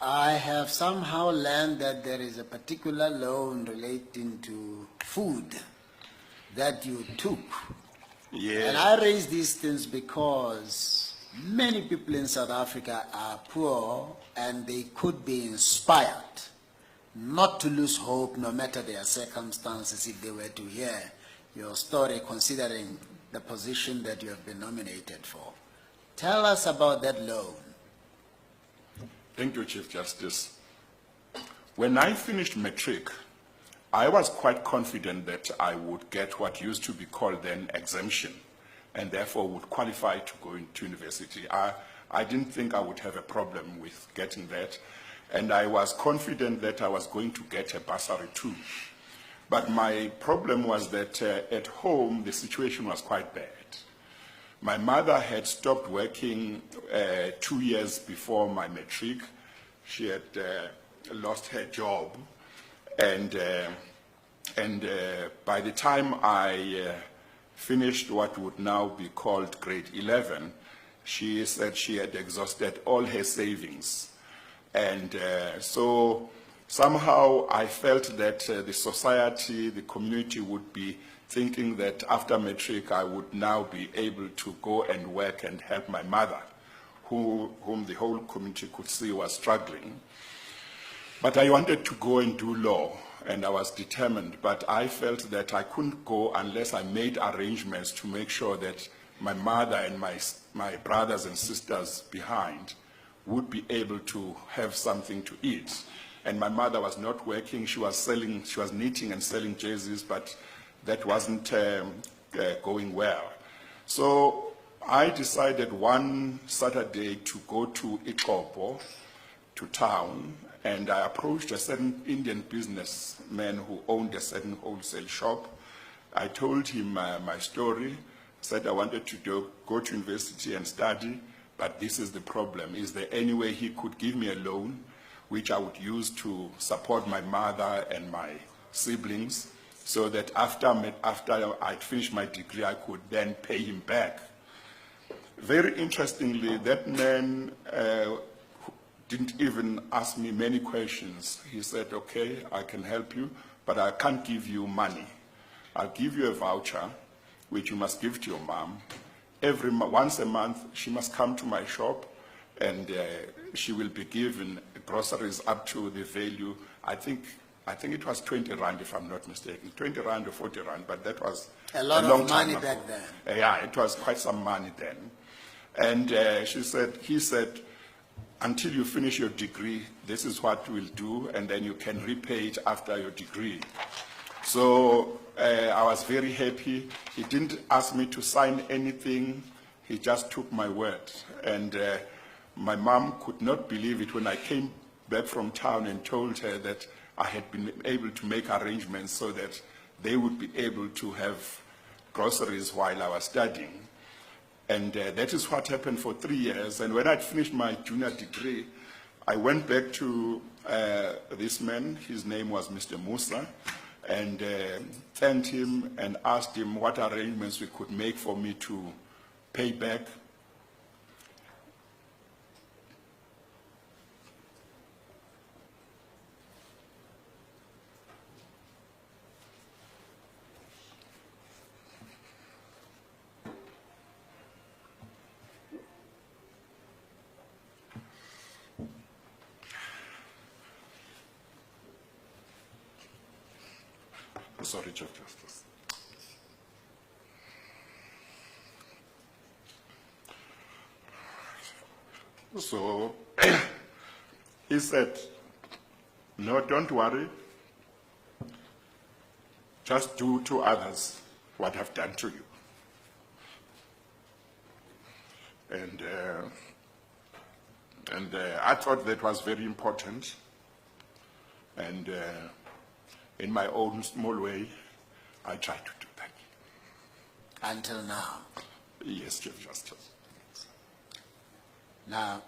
I have somehow learned that there is a particular loan relating to food that you took. Yeah. And I raise these things because many people in South Africa are poor and they could be inspired not to lose hope no matter their circumstances if they were to hear your story, considering the position that you have been nominated for. Tell us about that loan. Thank you, Chief Justice. When I finished matric, I was quite confident that I would get what used to be called then exemption, and therefore would qualify to go into university. I didn't think I would have a problem with getting that, and I was confident that I was going to get a bursary too. But my problem was that at home, the situation was quite bad. My mother had stopped working 2 years before my matric. She had lost her job, and by the time I finished what would now be called grade 11, she said she had exhausted all her savings. And so somehow I felt that the society, the community would be thinking that after matric I would now be able to go and work and help my mother, whom the whole community could see was struggling. But I wanted to go and do law, and I was determined, but I felt that I couldn't go unless I made arrangements to make sure that my mother and my brothers and sisters behind would be able to have something to eat. And my mother was not working, she was knitting and selling jerseys, but that wasn't going well. So I decided one Saturday to go to Ixopo, to town, and I approached a certain Indian businessman who owned a certain wholesale shop. I told him my story, said I wanted to go to university and study, but this is the problem. Is there any way he could give me a loan which I would use to support my mother and my siblings, so that after I'd finished my degree, I could then pay him back? Very interestingly, that man didn't even ask me many questions. He said, okay, I can help you, but I can't give you money. I'll give you a voucher, which you must give to your mom. Once a month, she must come to my shop, and she will be given groceries up to the value, I think it was 20 rand, if I'm not mistaken, 20 rand or 40 rand, but that was a lot long of money time back ago. then. Yeah, it was quite some money then. And he said, until you finish your degree, this is what we'll do, and then you can repay it after your degree. So I was very happy. He didn't ask me to sign anything. He just took my word. And my mom could not believe it when I came back from town and told her that I had been able to make arrangements so that they would be able to have groceries while I was studying. And that is what happened for 3 years. And when I'd finished my junior degree, I went back to this man. His name was Mr. Musa, and thanked him and asked him what arrangements we could make for me to pay back. Sorry, Chief Justice. So he said, no, don't worry. Just do to others what I've done to you. And I thought that was very important. And in my own small way, I tried to do that. Until now. Yes, Chief Justice. Now,